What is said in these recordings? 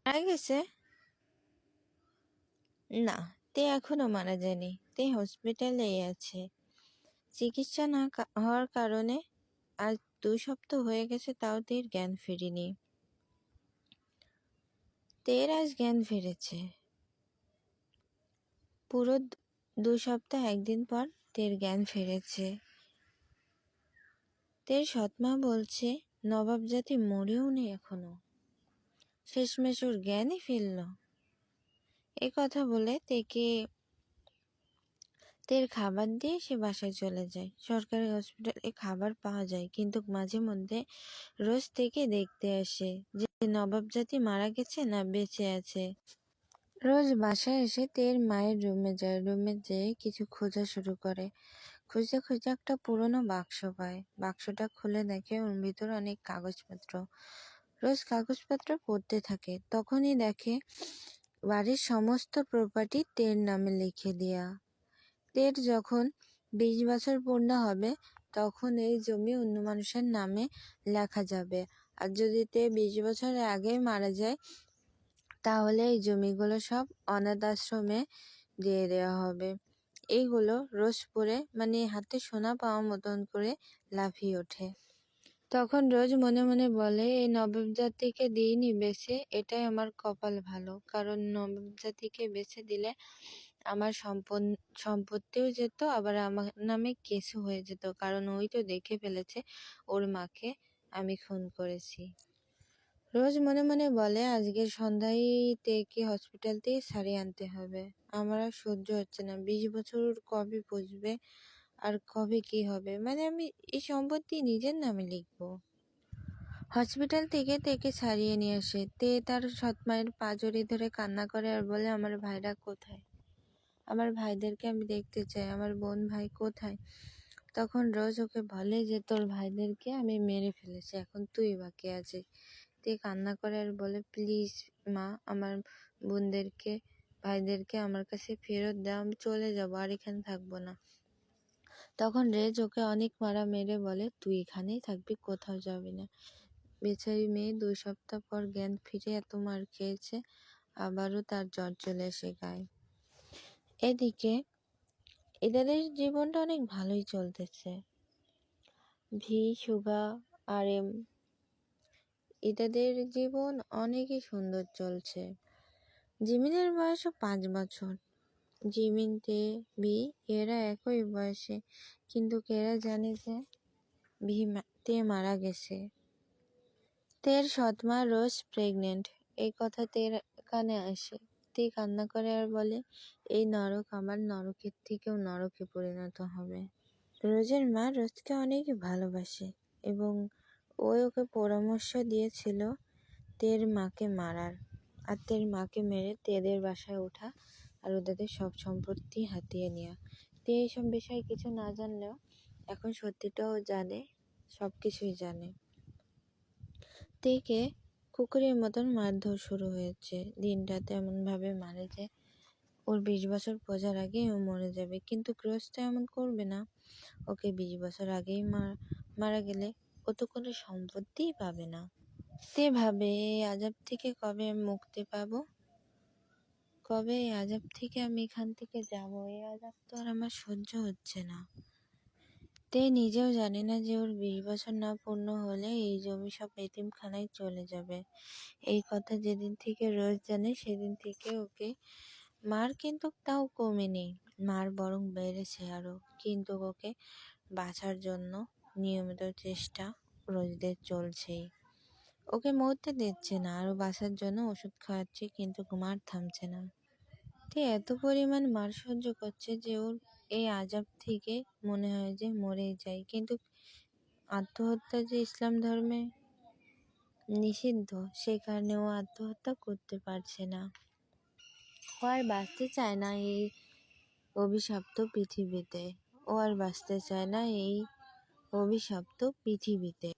মারা গেছে? না, তে এখনো মারা যায়নি। তে হসপিটালেই আছে। চিকিৎসা না হওয়ার কারণে আজ 2 সপ্তাহ হয়ে গেছে, তাও তের জ্ঞান ফেরেনি। তের আজ জ্ঞান ফিরেছে। পুরো 2 সপ্তাহ 1 দিন পর তের জ্ঞান ফিরেছে। তের সৎমা বলছে নবাব জাতি মরেও নেই এখনো, শেষমেশ ওর জ্ঞানই ফিরল। এ কথা বলে তের খাবার দিয়ে সে বাসায় চলে যায়। সরকারি হসপিটালে খাবার পাওয়া যায়, কিন্তু মাঝে মধ্যে রোজ থেকে দেখতে আসে যে নবাব জাতি মারা গেছে না বেঁচে আছে। রোজ বাসায় এসে তের মায়ের রুমে যায়। রুমে যেয়ে কিছু খোঁজা শুরু করে। খুঁজতে খুঁজতে একটা পুরনো বাক্স পায়। বাক্সটা খুলে দেখে ওর ভিতর অনেক কাগজপত্র। রোজ কাগজপত্র পড়তে থাকে। তখনই দেখে বাড়ির সমস্ত প্রপার্টি তের নামে লিখে দেয়া। তের যখন 20 বছর পূর্ণ হবে তখন এই জমি অন্য মানুষের নামে লেখা যাবে। আর যদি তে 20 বছরের আগেই মারা যায় তাহলে এই জমিগুলো সব অনাথ আশ্রমে দিয়ে দেওয়া হবে। এইগুলো রোজ পড়ে হাতে সোনা পাওয়ার মতন করে লাফিয়ে ওঠে। তখন রোজ মনে মনে বলে, এই নবাব জাতিকে দিইনি বেছে, এটাই আমার কপাল ভালো। কারণ নবাব জাতিকে বেছে দিলে আমার সম্পত্তিও যেত, আবার আমার নামে কেসও হয়ে যেত। কারণ ওই তো দেখে ফেলেছে ওর মাকে আমি খুন করেছি। রোজ মনে মনে বলে, আজকের সন্ধ্যায় তেকে হসপিটাল থেকে সারিয়ে আনতে হবে। আমার আর সহ্য হচ্ছে না। 20 বছর কবে পুষবে আর কবে কি হবে? আমি এই সম্পত্তি নিজের নামে লিখবো। হসপিটাল থেকে তেকে ছাড়িয়ে নিয়ে আসে। তে তার সৎমায়ের পা জড়িয়ে ধরে কান্না করে আর বলে, আমার ভাইরা কোথায়? আমার ভাইদেরকে আমি দেখতে চাই। আমার বোন ভাই কোথায়? তখন রোজ ওকে বলে যে তোর ভাইদেরকে আমি মেরে ফেলেছি, এখন তুই বাকি আছিস। তে কান্না করে আর বলে, প্লিজ মা, আমার বোনদেরকে ভাইদেরকে আমার কাছে ফেরত দাও, আমি চলে যাবো, আর এখানে থাকবো না। তখন রেজ ওকে অনেক মারা মেরে বলে, তুই এখানেই থাকবি, কোথাও যাবি না। বেচারি মেয়ে 2 সপ্তাহ পর জ্ঞান ফিরে এত মার খেয়েছে, আবারও তার জ্বর চলে এসে গায়ে। এদিকে এদের জীবনটা অনেক ভালোই চলতেছে। ভি, শুভা আর এম, এদের জীবন অনেকই সুন্দর চলছে। জিমিনের বয়সও 5 বছর। জিমিন, তে, ভি এরা একই বয়সে, কিন্তু এরা জানে যে তে মারা গেছে। তের সৎমা রোজ প্রেগনেন্ট, এই কথা তের কানে আসে। তে কান্না করে আর বলে, এই নরক আমার নরকের থেকেও নরকে পরিণত হবে। রোজের মা রোজকে অনেক ভালোবাসে এবং ওকে পরামর্শ দিয়েছিল তের মাকে মারার, আর তের মাকে মেরে তেদের বাসায় ওঠা আর ওদের সব সম্পত্তি হাতিয়ে নেওয়া। তে এইসব বিষয়ে কিছু না জানলেও এখন সত্যিটাও জানে, সব কিছুই জানে। তেকে কুকুরের মতন মারধর শুরু হয়েছে। দিনটাতে এমনভাবে মারে যে ওর 20 বছর পূজার আগেই ও মরে যাবে। কিন্তু ক্রোজ তো এমন করবে না। ওকে 20 বছর আগেই মারা গেলে ও তো কোনো সম্পত্তিই পাবে না। তে ভাবে, এই আযাব থেকে কবে আমি মুক্তি পাবো, কবে এই আযাব থেকে আমি এখান থেকে যাব? এই আযাব তো আর আমার সহ্য হচ্ছে না। তে নিজেও জানে না যে ওর 20 বছর না পূর্ণ হলে এই জমি সব এতিমখানায় চলে যাবে। এই কথা যেদিন থেকে রোজ জানে সেদিন থেকে ওকে মার কিন্তু তাও কমেনি, মার বরং বেড়েছে আরো। কিন্তু ওকে বাঁচার জন্য নিয়মিত চেষ্টা রোজদের চলছেই। ওকে মরতে দিচ্ছে না, আরো বাঁচার জন্য ওষুধ খাওয়াচ্ছে, কিন্তু মার থামছে না। তে এত পরিমাণ মার সহ্য করছে যে ওর এই আযাব থেকে মনে হয় যে মরেই যায়। কিন্তু আত্মহত্যা যে ইসলাম ধর্মে নিষিদ্ধ, সেই কারণে ও আত্মহত্যা করতে পারছে না। ও আর বাঁচতে চায় না এই অভিশপ্ত পৃথিবীতে। ও আর বাঁচতে চায় না এই অভিশপ্ত পৃথিবীতে।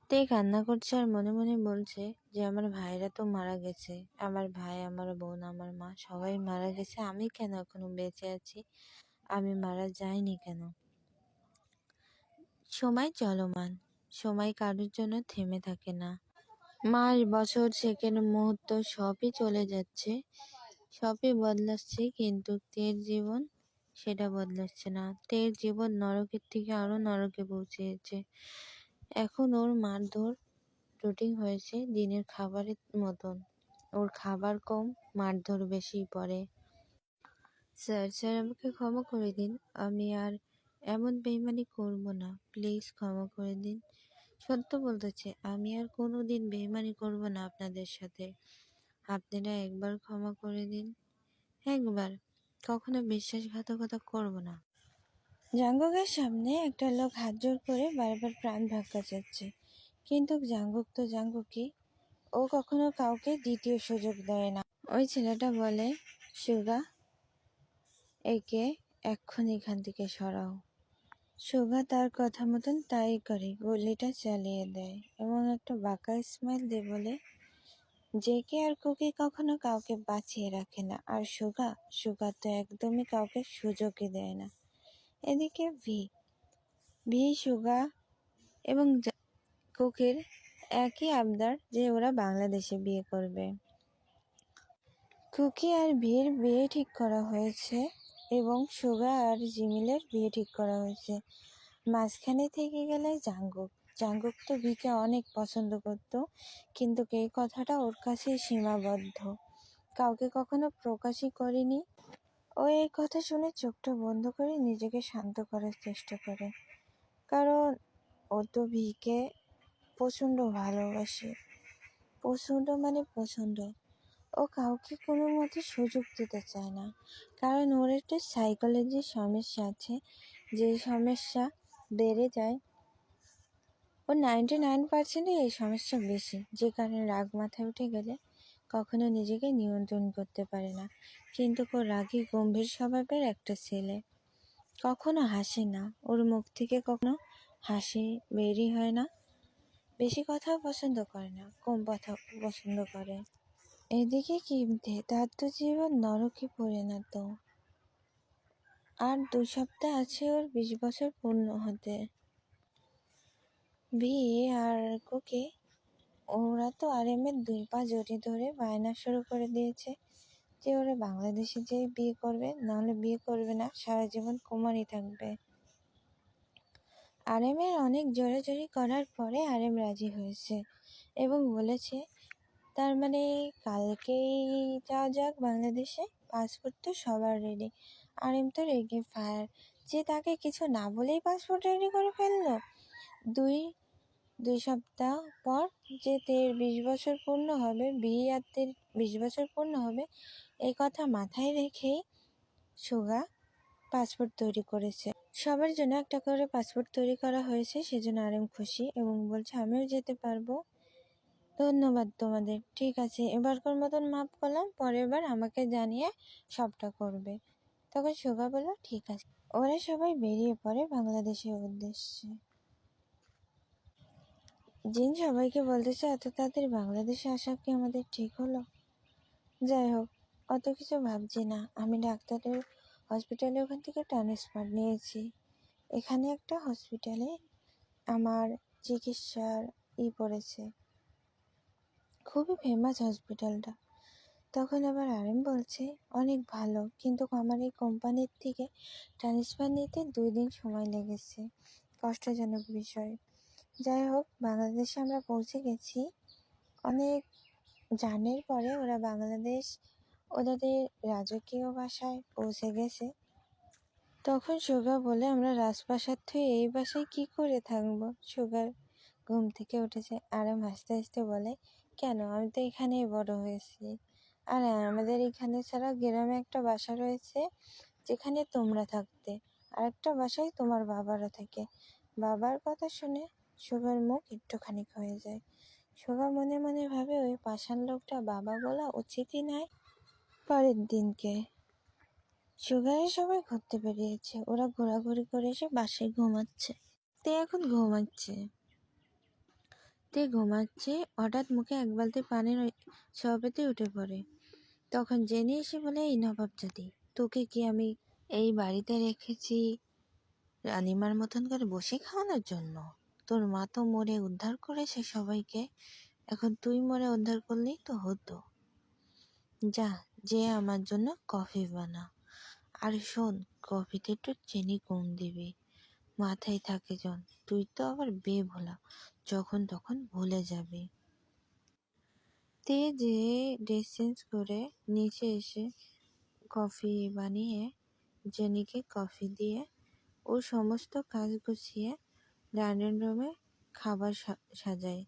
তে কান্না করছে আর মনে মনে বলছে যে আমার ভাইরা তো মারা গেছে, আমার ভাই, আমার বোন, আমার মা সবাই মারা গেছে, আমি কেন এখনো বেঁচে আছি? আমি মারা যাইনি কেন? সময় চলমান, সময় কারোর জন্য থেমে থাকে না। মাস, বছর, সেকেন্ড, মুহূর্ত সবই চলে যাচ্ছে, সবই বদলাচ্ছে, কিন্তু তের জীবন সেটা বদলাচ্ছে না। তের জীবন নরকের থেকে আরো নরকে পৌঁছেছে। এখন ওর মারধর রুটিন হয়েছে দিনের খাবারের মতন। ওর খাবার কম, মারধর বেশি পড়ে। স্যার, স্যার আমাকে ক্ষমা করে দিন। আমি আর এমন বেইমানি করব না। প্লিজ ক্ষমা করে দিন। সত্য বলতেছে, আমি আর কোনোদিন বেইমানি করব না আপনাদের সাথে। আপনারা একবার ক্ষমা করে দিন। একবার। কখনো বিশ্বাসঘাতকতা করব না। জাঙ্গুকের সামনে একটা লোক হাত জোড় করে বারবার প্রাণ ভিক্ষা চাচ্ছে। কিন্তু জাঙ্গুক তো জাঙ্গুকই। ও কখনো কাউকে দ্বিতীয় সুযোগ দেয় না। ওই ছেলেটা বলে, সুগা, একে এক্ষুনি এখান থেকে সরাও। সুগা তার কথা মতন তাই করে, গুলিটা চালিয়ে দেয় এবং একটা বাঁকা স্মাইল দিয়ে বলে, জেকে আর কুকি কখনো কাউকে বাঁচিয়ে রাখে না, আর সুগা তো একদমই কাউকে সুযোগই দেয় না। এদিকে ভি সুগা এবং কুকির একই আবদার যে ওরা বাংলাদেশে বিয়ে করবে। কুকি আর ভির বিয়ে ঠিক করা হয়েছে এবং সুগা আর জিমিলের বিয়ে ঠিক করা হয়েছে। মাঝখানে থেকে গেলে জাঙ্গুক তো ভিকে অনেক পছন্দ করত, কিন্তু এই কথাটা ওর কাছে সীমাবদ্ধ, কাউকে কখনো প্রকাশই করেনি। ও এই কথা শুনে চোখটা বন্ধ করে নিজেকে শান্ত করার চেষ্টা করে, কারণ ও তো ভিকে প্রচণ্ড ভালোবাসে। প্রচণ্ড মানে প্রচণ্ড। ও কাউকে কোনো মতে সুযোগ দিতে চায় না, কারণ ওর একটা সাইকোলজির সমস্যা আছে, যে সমস্যা বেড়ে যায়। ওর 99% এই সমস্যা বেশি, যে কারণে রাগ মাথায় উঠে গেলে কখনো নিজেকে নিয়ন্ত্রণ করতে পারে না। কিন্তু ওর রাগী গম্ভীর স্বভাবের একটা ছেলে, কখনো হাসে না, ওর মুখ থেকে কখনো হাসি বেরই হয় না। বেশি কথা পছন্দ করে না, কম কথা পছন্দ করে। এদিকে কিমতে, তার তো জীবন নরকে পরিণত। আর 2 সপ্তাহ আছে ওর 20 বছর পূর্ণ হতে। বিয়ে আর কুকি, ওরা তো আরএমের 2 পা জড়িয়ে ধরে বায়না শুরু করে দিয়েছে যে ওরা বাংলাদেশে যেয়ে বিয়ে করবে, নাহলে বিয়ে করবে না, সারা জীবন কুমারী থাকবে। আরএমের অনেক জোরাজুরি করার পরে আরএম রাজি হয়েছে এবং বলেছে, তার মানে কালকেই যাওয়া যাক বাংলাদেশে। পাসপোর্ট তো সবার রেডি। আরএম তো রেগে ফায়ার, যে তাকে কিছু না বলেই পাসপোর্ট রেডি করে ফেললো। দুই সপ্তাহ পর যে তের 20 বছর পূর্ণ হবে, বিয়ে আর তের 20 বছর পূর্ণ হবে, এই কথা মাথায় রেখেই সুগা পাসপোর্ট তৈরি করেছে। সবার জন্য একটা করে পাসপোর্ট তৈরি করা হয়েছে, সেজন্য আরএম খুশি এবং বলছে, আমিও যেতে পারবো। ধন্যবাদ তোমাদের। ঠিক আছে, এবারকার মতন মাফ করলাম, পরের বার আমাকে জানিয়ে সবটা করবে। তখন সুগা বলল, ঠিক আছে। ওরা সবাই বেরিয়ে পড়ে বাংলাদেশের উদ্দেশ্যে। জিন সবাইকে বলতেছে, এত তাড়াতাড়ি বাংলাদেশে আসা কি আমাদের ঠিক হলো? যাই হোক, অত কিছু ভাবছি না। আমি ডাক্তারের হসপিটালে ওখান থেকে ট্রান্সফার নিয়েছি। এখানে একটা হসপিটালে আমার চিকিৎসার পড়েছে, খুবই ফেমাস হসপিটালটা। তখন আবার আরএম বলছে, অনেক ভালো, কিন্তু আমার এই কোম্পানির থেকে ট্রান্সফার নিতে 2 দিন সময় লেগেছে, কষ্টজনক বিষয়। যাই হোক, বাংলাদেশে আমরা পৌঁছে গেছি। অনেক জার্নির পরে ওরা বাংলাদেশ ওদের রাজকীয় বাসায় পৌঁছে গেছে। তখন সুগা বলে, আমরা রাজপ্রাসাদ থেকে এই বাসায় কি করে থাকবো? সুগার ঘুম থেকে উঠেছে। আরএম হাসতে হাসতে বলে, কেন, আমি তো এখানেই বড় হয়েছি। আর আমাদের এখানে ছাড়া গ্রামে একটা বাসা রয়েছে যেখানে তোমরা থাকতে, আর একটা বাসায় তোমার বাবারা থাকে। বাবার কথা শুনে সুগার মুখ একটুখানি হয়ে যায়। সুগা মনে মনে ভাবে, ওই পাষাণ লোকটা বাবা বলা উচিতই নয়। পরের দিনকে সুগারের সবাই ঘুরতে বেরিয়েছে। ওরা ঘোরাঘুরি করে এসে বাসায় ঘুমাচ্ছে। এখন ঘুমাচ্ছে, হঠাৎ মুখে এক বালতি পানির সবেতে উঠে পড়ে। তখন জেনে এসে বলে, এই নবাবজাদি, তোকে কি আমি এই বাড়িতে রেখেছি রানিমার মতন করে বসে খাওয়ানোর জন্য? তোর মা তো মরে উদ্ধার করেছে সবাইকে, এখন তুই মরে উদ্ধার করলেই তো হতো। যা, যে আমার জন্য কফি বানা। আর শোন, কফিতে একটু চিনি কম দিবি। মাথায় থাকে জন, তুই তো আবার বেভোলা, যখন তখন ভুলে যাবি। তে যে ড্রেস চেঞ্জ করে নিচে এসে কফি বানিয়ে জেনিকে কফি দিয়ে ও সমস্ত কাজ গুছিয়ে ডাইনিং রুমে খাবার সাজায়।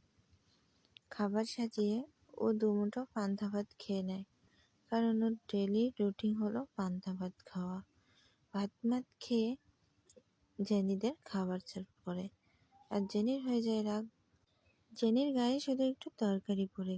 খাবার সাজিয়ে ও দুমুঠো পান্তা ভাত খেয়ে নেয়, কারণ ওর ডেলি রুটিন হলো পান্তা ভাত খাওয়া। ভাত মাত খেয়ে জেনিদের খাবার সার্ভ করে, আর জেনির হয়ে যায় রাগ। জেনির গায়ে শুধু একটু তরকারি পড়ে